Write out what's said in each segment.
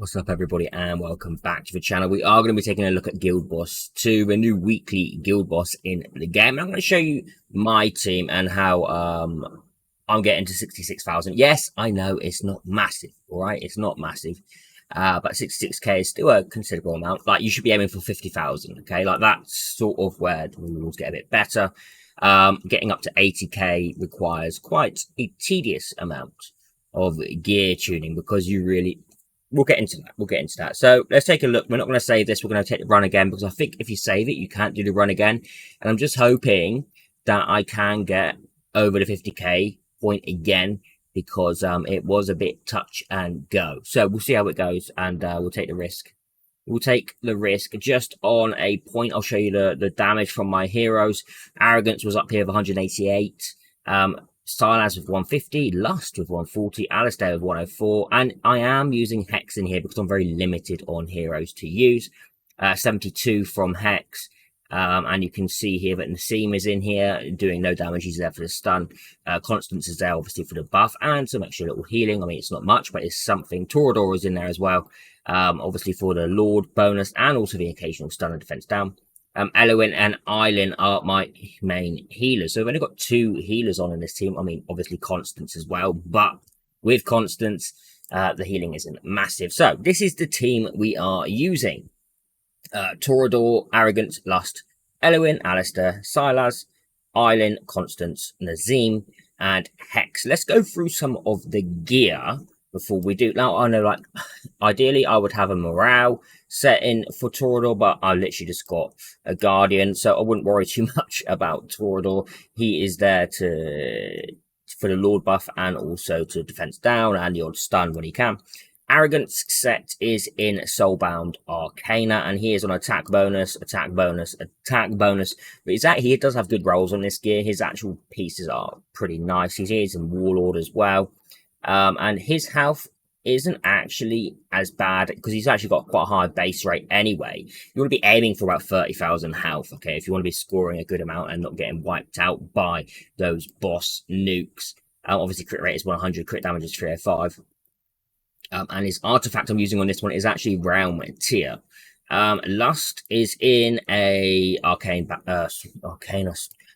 What's up, everybody, and welcome back to the channel. We are going to be taking a look at Guild Boss 2, the new weekly Guild Boss in the game. And I'm going to show you my team and how I'm getting to 66,000. Yes, I know it's not massive, all right? It's not massive, but 66k is still a considerable amount. Like, you should be aiming for 50,000, okay? Like, that's sort of where the rules get a bit better. Getting up to 80k requires quite a tedious amount of gear tuning because you really... We'll get into that. So let's take a look. We're not going to save this. We're going to take the run again because I think if you save it, you can't do the run again. And I'm just hoping that I can get over the 50k point again because it was a bit touch and go. So we'll see how it goes and we'll take the risk. We'll take the risk just on a point. I'll show you the damage from my heroes. Arrogance was up here with 188. Silas with 150, Lust with 140, Alistair with 104, and I am using Hex in here because I'm very limited on heroes to use. 72 from Hex, and you can see here that Nazeem is in here doing no damage. He's there for the stun. Constance is there obviously for the buff and some extra little healing. I mean, it's not much, but it's something. Torador is in there as well, obviously for the Lord bonus and also the occasional stun and defense down. Eloin and Eileen are my main healers. So I've only got 2 healers on in this team. I mean, obviously Constance as well, but with Constance, the healing isn't massive. So this is the team we are using. Torador, Arrogance, Lust, Eloin, Alistair, Silas, Eileen, Constance, Nazeem, and Hex. Let's go through some of the gear before we do. Now, I know, like, ideally I would have a morale set in for Torador, but I literally just got a Guardian, so I wouldn't worry too much about Torador. He is there for the Lord buff and also to defense down and the odd stun when he can. Arrogance set is in Soulbound Arcana, and he is on attack bonus, attack bonus, attack bonus. But he does have good rolls on this gear. His actual pieces are pretty nice. He is in Warlord as well. And his health isn't actually as bad because he's actually got quite a high base rate anyway. You want to be aiming for about 30,000 health, okay, if you want to be scoring a good amount and not getting wiped out by those boss nukes. Obviously, crit rate is 100, crit damage is 305. And his artifact I'm using on this one is actually Realm Tier. Lust is in a Arcana.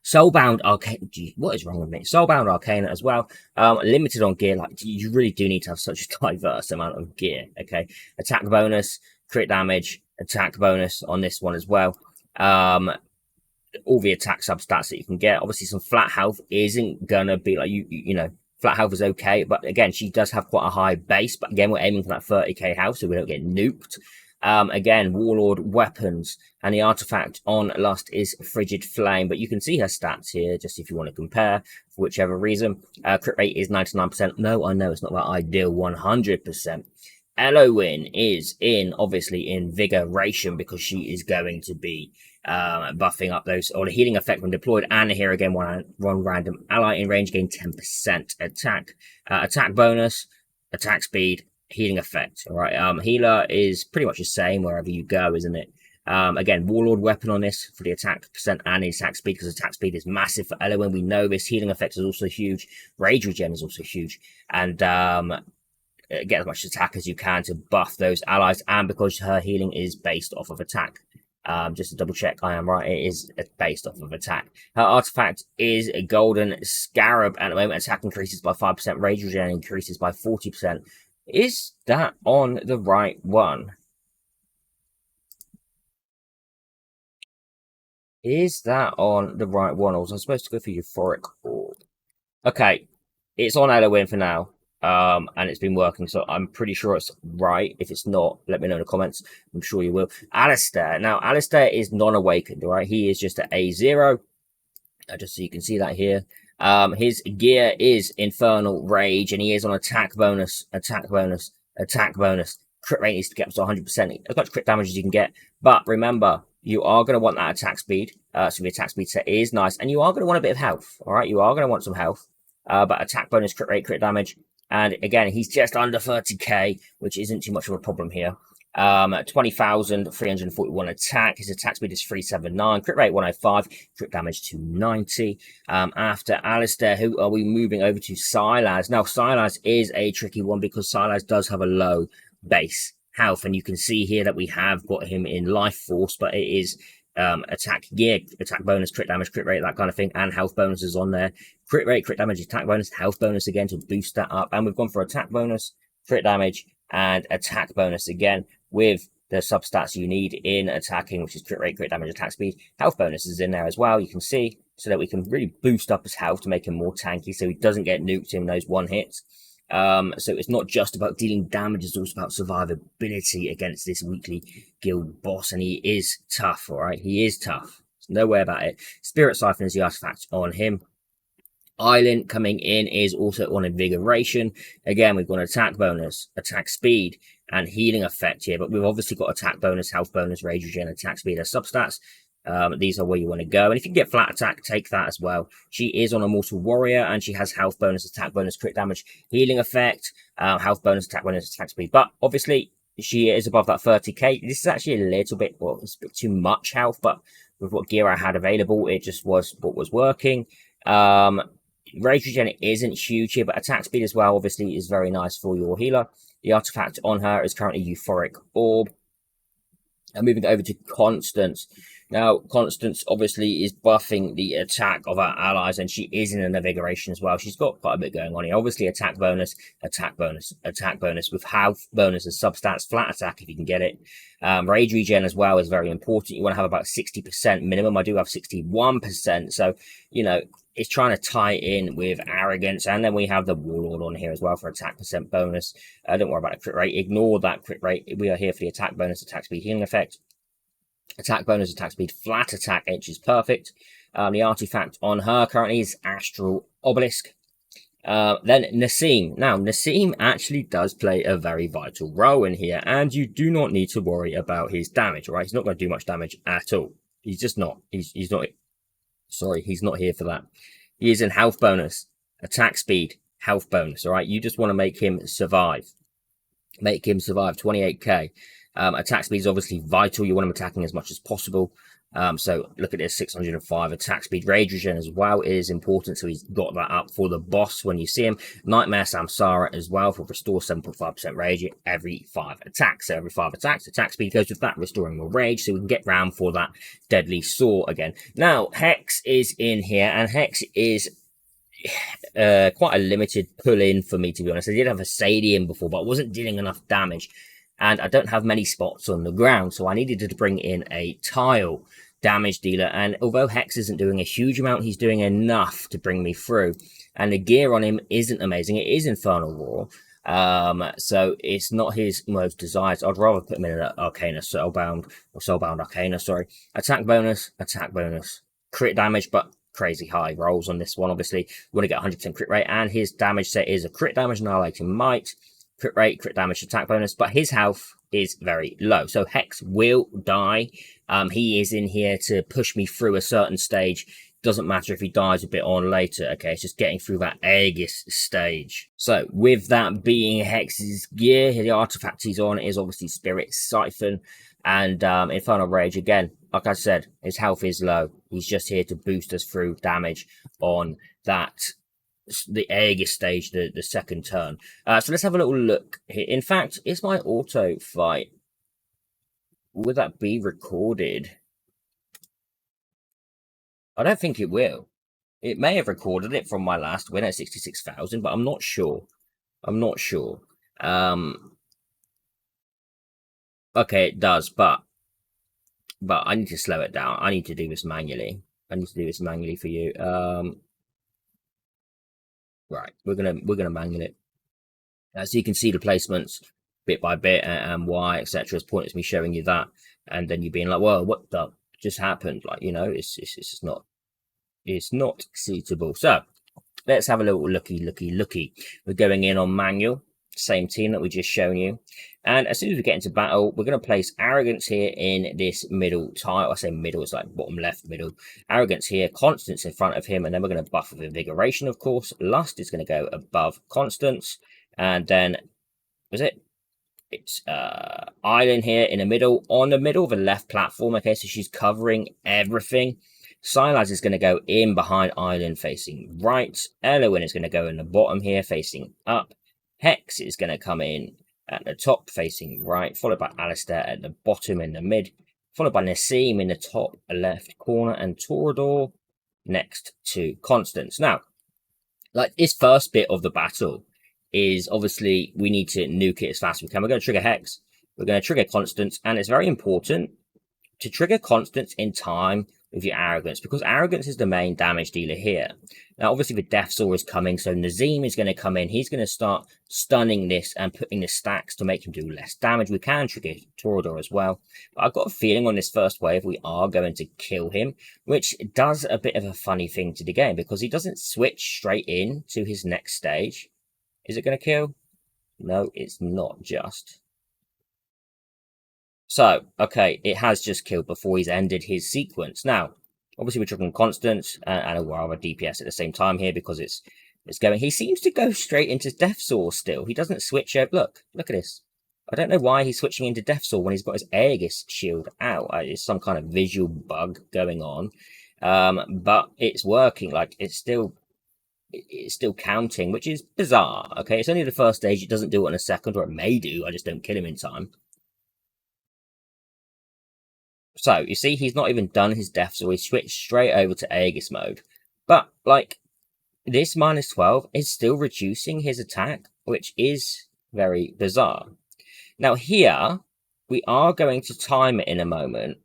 Soulbound Arcana. What is wrong with me? Soulbound Arcana as well. Limited on gear. Like, you really do need to have such a diverse amount of gear. Okay. Attack bonus, crit damage, attack bonus on this one as well. All the attack substats that you can get. Obviously, some flat health isn't gonna be like you know. Flat health is okay, but again, she does have quite a high base. But again, we're aiming for that 30k health, so we don't get nuked. Again, Warlord weapons, and the artifact on Lust is Frigid Flame, but you can see her stats here, just if you want to compare, for whichever reason. Crit rate is 99%. No, I know it's not that ideal 100%. Eloin is obviously in Vigoration because she is going to be buffing up those, or the healing effect when deployed, and here again, one random ally in range gain 10% attack bonus, attack speed, healing effect. All right, healer is pretty much the same wherever you go, isn't it? Again, Warlord weapon on this for the attack percent and the attack speed, because attack speed is massive for Eloin. We know this. Healing effect is also huge. Rage regen is also huge, and get as much attack as you can to buff those allies. And because her healing is based off of attack, just to double check, I am right. It is based off of attack. Her artifact is a Golden Scarab. At the moment, attack increases by 5%. Rage regen increases by 40%. Is that on the right one? Is that on the right one? Or was I supposed to go for Euphoric Orb? Okay, it's on Eloin for now. And it's been working, so I'm pretty sure it's right. If it's not, let me know in the comments. I'm sure you will. Alistair. Now, Alistair is non-awakened, all right? He is just at A0. Just so you can see that here. His gear is Infernal Rage, and he is on attack bonus, attack bonus, attack bonus. Crit rate needs to get up to 100%. As much crit damage as you can get. But remember, you are going to want that attack speed. So the attack speed set is nice. And you are going to want a bit of health, all right? You are going to want some health. But attack bonus, crit rate, crit damage. And again, he's just under 30k, which isn't too much of a problem here. 20,341 attack. His attack speed is 379. Crit rate 105. Crit damage 290. After Alistair, who are we moving over to? Silas. Now, Silas is a tricky one because Silas does have a low base health. And you can see here that we have got him in life force, but it is attack gear, attack bonus, crit damage, crit rate, that kind of thing, and health bonuses on there. Crit rate, crit damage, attack bonus, health bonus again to boost that up. And we've gone for attack bonus, crit damage, and attack bonus again with the substats you need in attacking, which is crit rate, crit damage, attack speed. Health bonus is in there as well, you can see, so that we can really boost up his health to make him more tanky so he doesn't get nuked in those one hits. So it's not just about dealing damage, it's also about survivability against this weekly guild boss, and he is tough, alright? He is tough. There's no way about it. Spirit Siphon is the artifact on him. Island coming in is also on Invigoration. Again, we've got attack bonus, attack speed, and healing effect here, but we've obviously got attack bonus, health bonus, rage regen, attack speed as substats. These are where you want to go, and if you can get flat attack, take that as well. She is on a Mortal Warrior, and she has health bonus, attack bonus, crit damage, healing effect, health bonus, attack bonus, attack speed, but obviously she is above that 30k. This is actually a little bit, well, it's a bit too much health, but with what gear I had available, it just was what was working. Rage regen isn't huge here, but attack speed as well obviously is very nice for your healer. The artifact on her is currently Euphoric Orb. And moving over to Constance. Now, Constance obviously is buffing the attack of our allies, and she is in an Invigoration as well. She's got quite a bit going on here. Obviously, attack bonus, attack bonus, attack bonus with health bonus as substats, flat attack if you can get it. Rage regen as well is very important. You want to have about 60% minimum. I do have 61%, so, you know, it's trying to tie in with arrogance. And then we have the Warlord on here as well for attack percent bonus. Don't worry about the crit rate. Ignore that crit rate. We are here for the attack bonus, attack speed, healing effect. Attack bonus, attack speed, flat attack, H is perfect. The artifact on her currently is Astral Obelisk. Then Nazeem. Now, Nazeem actually does play a very vital role in here, and you do not need to worry about his damage, right? He's not going to do much damage at all. He's just not. He's not. Sorry, he's not here for that. He is in health bonus, attack speed, health bonus, all right? You just want to make him survive. Make him survive, 28k. Attack speed is obviously vital. You want him attacking as much as possible. So look at this, 605 attack speed. Rage regen as well is important, so he's got that up for the boss when you see him. Nightmare Samsara as well for restore 7.5% rage every 5 attacks. So every 5 attacks, attack speed goes with that, restoring more rage, so we can get round for that deadly saw again. Now, Hex is in here, and Hex is quite a limited pull-in for me, to be honest. I did have a Sadian before, but I wasn't dealing enough damage. And I don't have many spots on the ground, so I needed to bring in a tile damage dealer. And although Hex isn't doing a huge amount, he's doing enough to bring me through. And the gear on him isn't amazing. It is Infernal Roar. So it's not his most desired. I'd rather put him in an Arcana Soulbound, or Soulbound Arcana, sorry. Attack bonus, crit damage, but crazy high rolls on this one, obviously. We want to get 100% crit rate, and his damage set is a crit damage, annihilating might. Crit rate, crit damage, attack bonus, but his health is very low. So Hex will die. He is in here to push me through a certain stage. Doesn't matter if he dies a bit on later. Okay, it's just getting through that Aegis stage. So with that being Hex's gear, the artifact he's on is obviously Spirit Siphon and Infernal Rage. Again, like I said, his health is low. He's just here to boost us through damage on that the Aegis stage, the second turn. So let's have a little look here. In fact, is my auto fight, will that be recorded? I don't think it will. It may have recorded it from my last win at 66,000, but I'm not sure. I'm not sure. Okay, it does, but I need to slow it down. I need to do this manually. I need to do this manually for you. Right, we're gonna manual it. So you can see the placements bit by bit and why, etc. It's pointless me showing you that, and then you being like, well, what the just happened? Like, you know, it's not suitable. So let's have a little looky. We're going in on manual, same team that we just shown you, and as soon as we get into battle, we're going to place Arrogance here in this middle tile. I say middle, it's like bottom left middle. Arrogance here, Constance in front of him, and then we're going to buff with Invigoration, of course. Lust is going to go above Constance, and then was it? It's Island here in the middle, on the middle of the left platform. Okay, so she's covering everything. Silas is going to go in behind Island facing right. Elowin is going to go in the bottom here facing up. Hex is going to come in at the top facing right, followed by Alistair at the bottom in the mid, followed by Nazeem in the top left corner, and Torador next to Constance. Now, like this first bit of the battle is obviously we need to nuke it as fast as we can. We're going to trigger Hex, we're going to trigger Constance, and it's very important to trigger Constance in time with your Arrogance, because Arrogance is the main damage dealer here. Now, obviously, the Death Saw is coming, so Nazeem is going to come in. He's going to start stunning this and putting the stacks to make him do less damage. We can trigger Torador as well. But I've got a feeling on this first wave, we are going to kill him, which does a bit of a funny thing to the game, because he doesn't switch straight in to his next stage. Is it going to kill? No, it's not just. So, okay, it has just killed before he's ended his sequence. Now, obviously we're triggering Constance and a rather DPS at the same time here because it's going. He seems to go straight into Death Saw still. He doesn't switch out. Look at this. I don't know why he's switching into Death Saw when he's got his Aegis shield out. It's some kind of visual bug going on. But it's working. Like, it's still counting, which is bizarre. Okay, it's only the first stage. It doesn't do it on a second, or it may do. I just don't kill him in time. So, you see, he's not even done his death, so he switched straight over to Aegis mode. But, like, this -12 is still reducing his attack, which is very bizarre. Now, here, we are going to time it in a moment.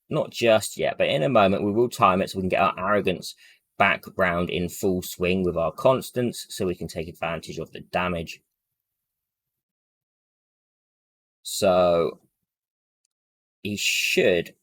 Not just yet, but in a moment, we will time it so we can get our Arrogance back round in full swing with our Constance, so we can take advantage of the damage. So, he should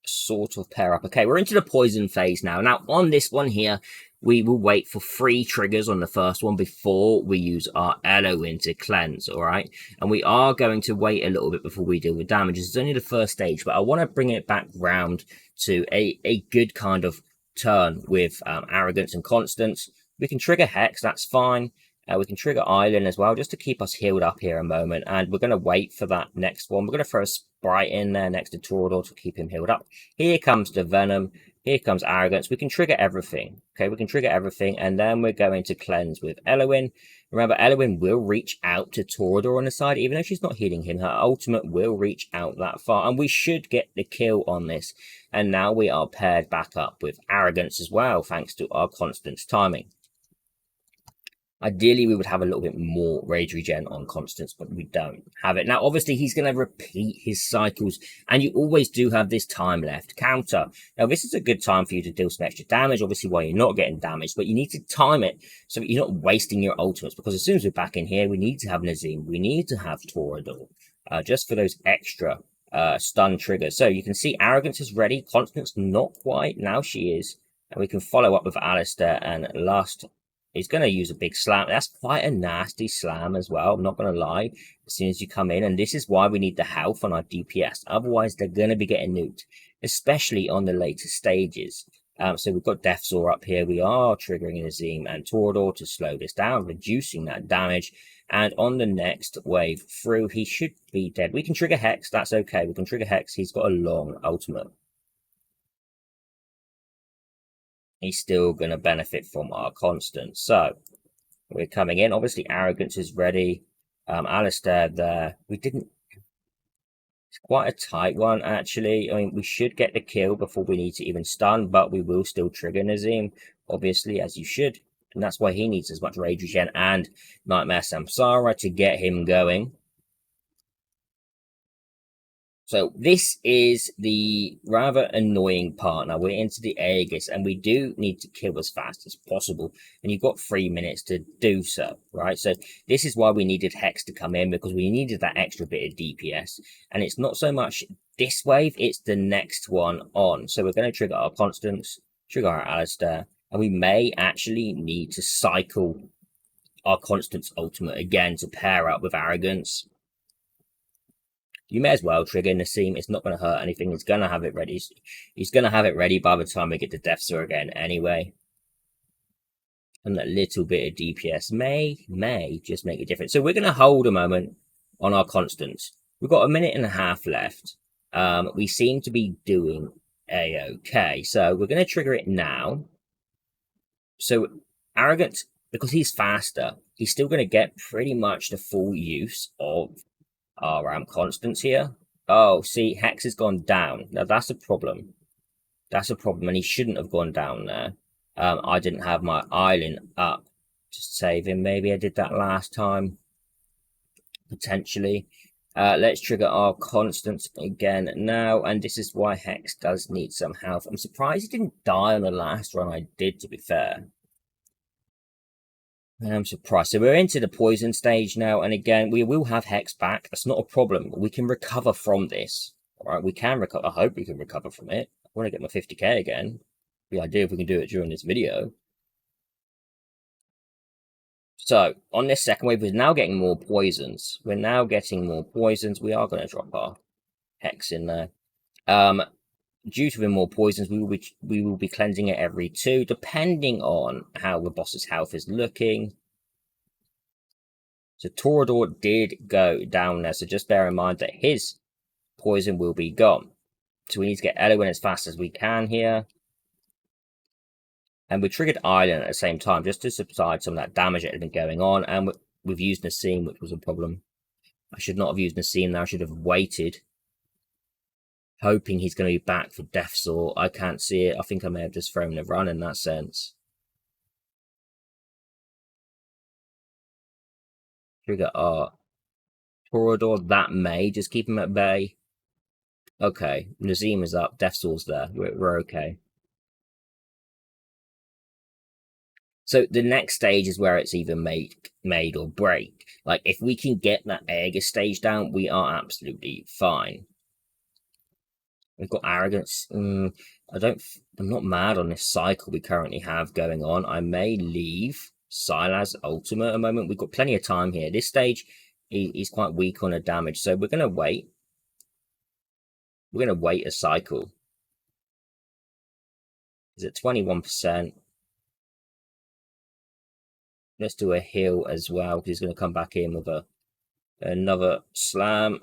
sort of pair up. Okay, we're into the poison phase now. Now, on this one here, we will wait for 3 triggers on the first one before we use our Elohim to cleanse, all right? And we are going to wait a little bit before we deal with damage. It's only the first stage, but I want to bring it back round to a good kind of turn with Arrogance and Constance. We can trigger Hex, that's fine. We can trigger Island as well, just to keep us healed up here a moment. And we're going to wait for that next one. We're going to throw a Sprite in there next to Torador to keep him healed up. Here comes the Venom. Here comes Arrogance. We can trigger everything. Okay, we can trigger everything. And then we're going to cleanse with Elohim. Remember, Elohim will reach out to Torador on the side. Even though she's not healing him, her ultimate will reach out that far. And we should get the kill on this. And now we are paired back up with Arrogance as well, thanks to our Constance timing. Ideally, we would have a little bit more rage regen on Constance, but we don't have it. Now, obviously, he's going to repeat his cycles, and you always do have this time left counter. Now, this is a good time for you to deal some extra damage, obviously, while you're not getting damaged, but you need to time it so that you're not wasting your ultimates, because as soon as we're back in here, we need to have Nazeem, we need to have Torador, just for those extra stun triggers. So you can see Arrogance is ready, Constance not quite, now she is, and we can follow up with Alistair, and last... he's going to use a big slam. That's quite a nasty slam as well. I'm not going to lie. As soon as you come in. And this is why we need the health on our DPS. Otherwise, they're going to be getting nuked. Especially on the later stages. So we've got Death Saw up here. We are triggering Nazeem and Torador to slow this down. Reducing that damage. And on the next wave through, he should be dead. We can trigger Hex. That's okay. We can trigger Hex. He's got a long ultimate. He's still going to benefit from our Constance. So, we're coming in. Obviously, Arrogance is ready. Alistair there. We didn't... it's quite a tight one, actually. I mean, we should get the kill before we need to even stun, but we will still trigger Nazeem, obviously, as you should. And that's why he needs as much Rage Regen and Nightmare Samsara to get him going. So this is the rather annoying part. Now we're into the Aegis and we do need to kill as fast as possible. And you've got 3 minutes to do so, right? So this is why we needed Hex to come in, because we needed that extra bit of DPS. And it's not so much this wave, it's the next one on. So we're going to trigger our Constance, trigger our Alistair, and we may actually need to cycle our Constance ultimate again to pair up with Arrogance. You may as well trigger Nazeem. It's not going to hurt anything. He's going to have it ready. He's going to have it ready by the time we get to Death Saw again anyway. And that little bit of DPS may just make a difference. So we're going to hold a moment on our Constance. We've got 1.5 minutes left. We seem to be doing a-okay. So we're going to trigger it now. So Arrogance because he's faster, he's still going to get pretty much the full use of our Constance here. Oh, see, Hex has gone down. Now that's a problem. That's a problem, and he shouldn't have gone down there. I didn't have my island up to save him. Maybe I did that last time, potentially. Let's trigger our Constance again now, and this is why Hex does need some health. I'm surprised he didn't die on the last run I did, to be fair. I'm surprised. So we're into the poison stage now, and again, we will have Hex back. That's not a problem. We can recover from this. All right, we can recover. I hope we can recover from it. I want to get my 50k again. The idea if we can do it during this video. So, on this second wave, we're now getting more poisons. We are going to drop our Hex in there. Due to having more poisons, we will be cleansing it every 2, depending on how the boss's health is looking. So Torador did go down there, so just bear in mind that his poison will be gone. So we need to get Elo in as fast as we can here. And we triggered Island at the same time, just to subside some of that damage that had been going on. And we've used Nazeem, which was a problem. I should not have used Nazeem there, I should have waited. Hoping he's going to be back for Death's Door. I can't see it. I think I may have just thrown a run in that sense. Trigger our Torador. That may just keep him at bay. Okay, Nazeem is up. Death's Door's there. We're okay. So the next stage is where it's either made or break. Like, if we can get that Aegis stage down, we are absolutely fine. We've got arrogance. I'm not mad on this cycle we currently have going on. I may leave Sylas ultimate a moment. We've got plenty of time here. This stage, he's quite weak on the damage, so we're going to wait. We're going to wait a cycle. Is it 21%? Let's do a heal as well, because he's going to come back in with another slam.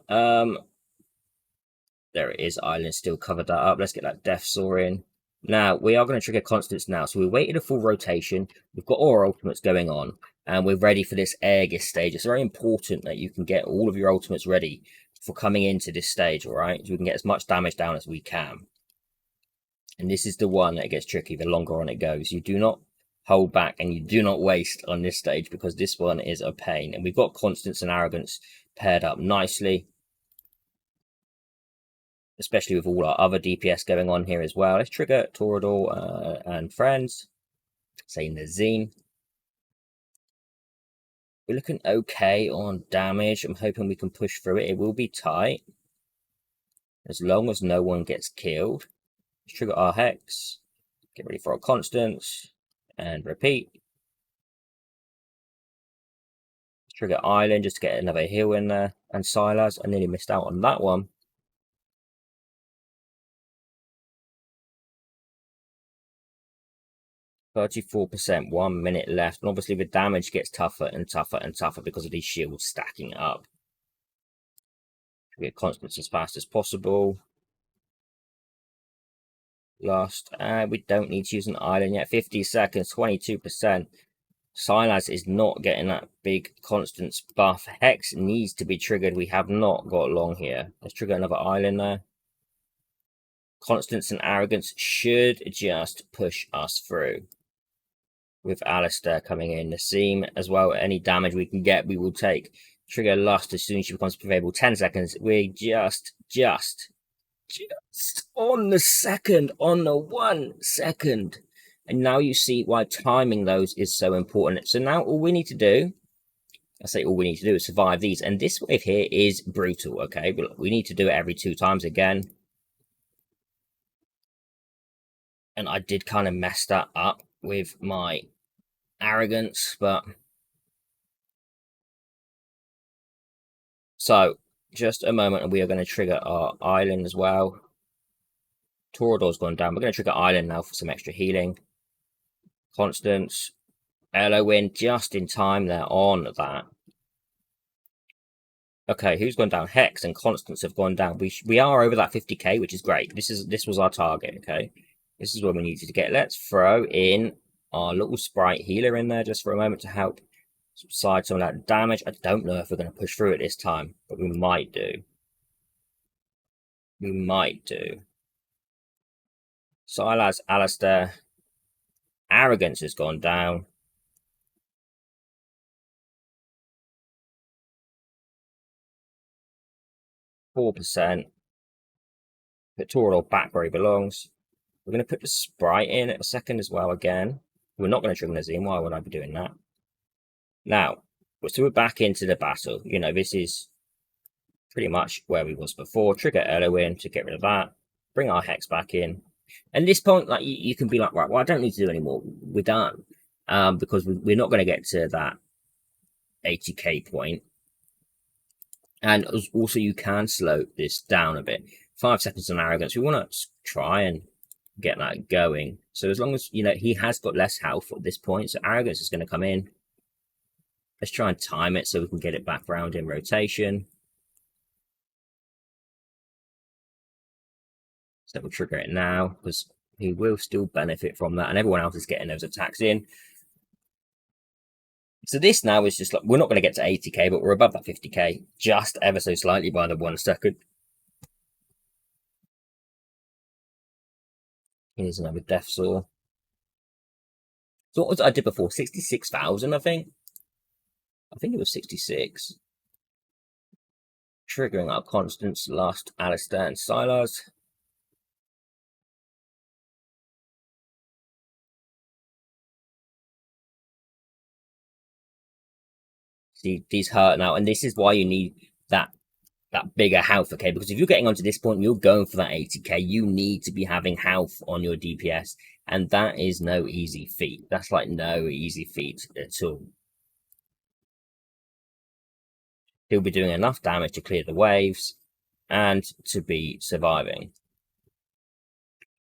There it is. Island still covered that up. Let's get that Death Saw in. Now, we are going to trigger Constance now. So we waited a full rotation. We've got all our ultimates going on. And we're ready for this Aegis stage. It's very important that you can get all of your ultimates ready for coming into this stage, alright? So we can get as much damage down as we can. And this is the one that gets tricky the longer on it goes. You do not hold back and you do not waste on this stage, because this one is a pain. And we've got Constance and Arrogance paired up nicely, especially with all our other DPS going on here as well. Let's trigger Torador and friends. Say Nazeem. We're looking okay on damage. I'm hoping we can push through it. It will be tight, as long as no one gets killed. Let's trigger our Hex. Get ready for our Constance. And repeat. Trigger Island just to get another heal in there. And Sylas. I nearly missed out on that one. 34%, 1 minute left. And obviously the damage gets tougher and tougher and tougher because of these shields stacking up. We get Constance as fast as possible. Last, we don't need to use an island yet. 50 seconds, 22%. Sylas is not getting that big Constance buff. Hex needs to be triggered. We have not got long here. Let's trigger another island there. Constance and Arrogance should just push us through. With Alistair coming in. Nazeem as well. Any damage we can get, we will take. Trigger Lust as soon as she becomes prevailable. 10 seconds. We're just on the second. On the 1 second. And now you see why timing those is so important. So now all we need to do, I say all we need to do is survive these. And this wave here is brutal, okay? But we need to do it every 2 times again. And I did kind of mess that up with my Arrogance, but... So, just a moment and we are going to trigger our island as well. Torador's gone down. We're going to trigger island now for some extra healing. Constance. Elo in just in time there on that. Okay, who's gone down? Hex and Constance have gone down. We are over that 50k, which is great. This was our target, okay? This is where we needed to get. Let's throw in our little sprite healer in there just for a moment to help subside some of that damage. I don't know if we're going to push through it this time, but we might do. We might do. Silas, Alistair. Arrogance has gone down. 4%. Put Toradol back where he belongs. We're going to put the sprite in at a second as well again. We're not going to trigger Nazeem. Why would I be doing that? Now, so we're back into the battle. You know, this is pretty much where we was before. Trigger Elohim to get rid of that. Bring our Hex back in. And at this point, like you can be like, right, well, I don't need to do any more. We're done. Because we're not going to get to that 80k point. And also, you can slow this down a bit. 5 seconds on Arrogance. We want to try and get that going. So as long as, you know, he has got less health at this point. So Arrogance is going to come in. Let's try and time it so we can get it back round in rotation. So we'll trigger it now because he will still benefit from that. And everyone else is getting those attacks in. So this now is just like, we're not going to get to 80k, but we're above that 50k just ever so slightly by the 1 second. Here's another Death Saw. So what was it I did before? 66,000, I think. I think it was 66. Triggering our Constance, Lust, Alistair, and Silas. See, these hurt now, and this is why you need that bigger health, okay? Because if you're getting onto this point, you're going for that 80k, you need to be having health on your DPS, and that is no easy feat. That's like no easy feat at all. He'll be doing enough damage to clear the waves and to be surviving.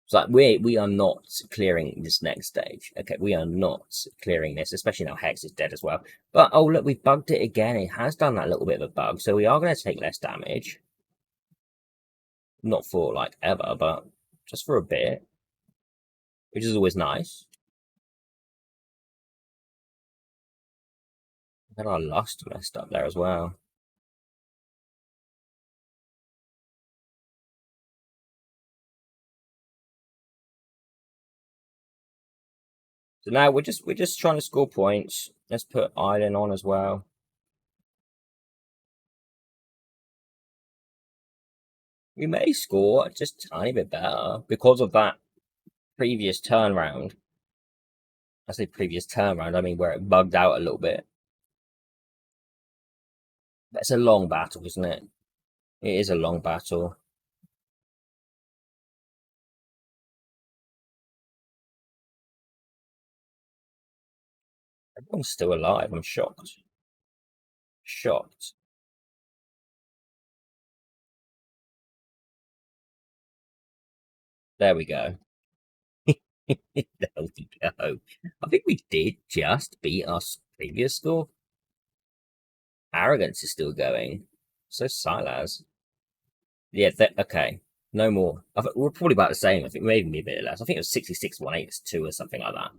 So like we are not clearing this next stage. Okay, we are not clearing this, especially now Hex is dead as well. But oh look, we've bugged it again. It has done that little bit of a bug, so we are going to take less damage. Not for like ever, but just for a bit, which is always nice. And our Lust messed up there as well. So now we're just trying to score points. Let's put Island on as well. We may score just a tiny bit better because of that previous turnaround. I say previous turnaround, I mean where it bugged out a little bit. That's a long battle, isn't it? It is a long battle. Everyone's still alive. I'm shocked. Shocked. There we go. There we go. I think we did just beat our previous score. Arrogance is still going. So Silas. Yeah, okay. No more. We're probably about the same. I think maybe a bit less. I think it was 66,182 or something like that.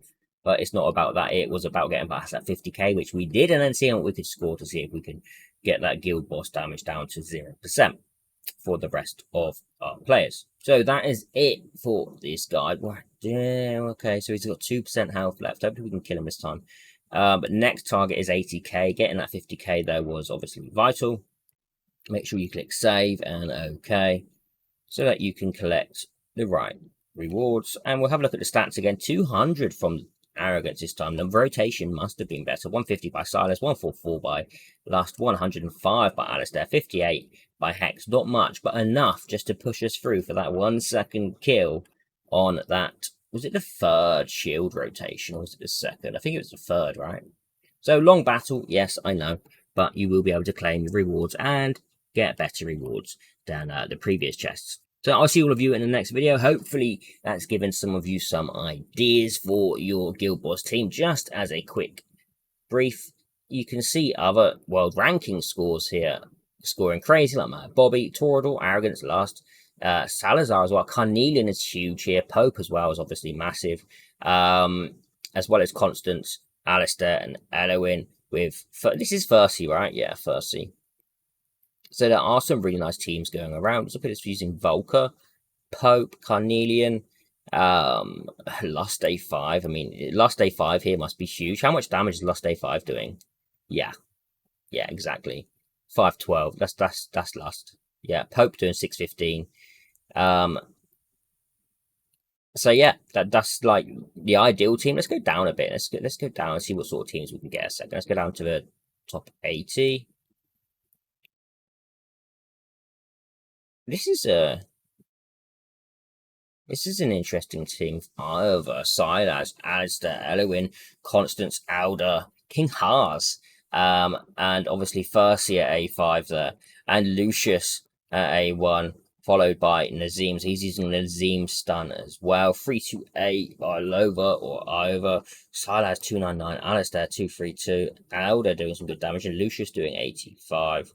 But it's not about that. It was about getting past that 50k, which we did, and then seeing what we could score to see if we can get that guild boss damage down to 0% for the rest of our players. So that is it for this guy. Damn, okay, so he's got 2% health left. Hopefully we can kill him this time. But next target is 80k. Getting that 50k there was obviously vital. Make sure you click save and okay, so that you can collect the right rewards. And we'll have a look at the stats again. 200 from Arrogance this time. The rotation must have been better. 150 by Silas, 144 by Lust, 105 by Alistair, 58 by Hex. Not much, but enough just to push us through for that 1 second kill on that. Was it the third shield rotation or was it the second? I think it was the third, right? So long battle, yes, I know, but you will be able to claim your rewards and get better rewards than the previous chests. So I'll see all of you in the next video. Hopefully that's given some of you some ideas for your guild boss team. Just as a quick brief, you can see other world ranking scores here scoring crazy, like Mad Bobby, Toradol, Arrogance, Lust, Salazar as well. Carnelian is huge here. Pope as well is obviously massive. as well as Constance, Alistair, and Elowin. With this is Fercy, right? Yeah, Fercy. So there are some really nice teams going around. Let's look at this using Volker, Pope, Carnelian, Lust A5. I mean, Lust A5 here must be huge. How much damage is Lust A5 doing? Yeah, yeah, exactly. 512. That's Lust. Yeah, Pope doing 615. So yeah, that's like the ideal team. Let's go down a bit. Let's go down and see what sort of teams we can get a second. Let's go down to the top 80. This is a This is an interesting team. Over Silas, Alistair, Elowin, Constance, Alder, King Haas, and obviously Fercy at A5 there, and Lucius at A1, followed by Nazeem. So he's using Nazeem stun as well. 328 by Lova or Ivor. Silas 299, Alistair 232, Alder doing some good damage, and Lucius doing 85.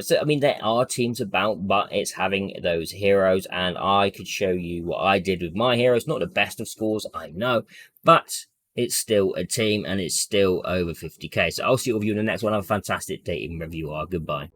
So I mean, there are teams about, but it's having those heroes, and I could show you what I did with my heroes. Not the best of scores, I know, but it's still a team, and it's still over 50k. So I'll see all of you in the next one. Have a fantastic day, even wherever you are. Goodbye.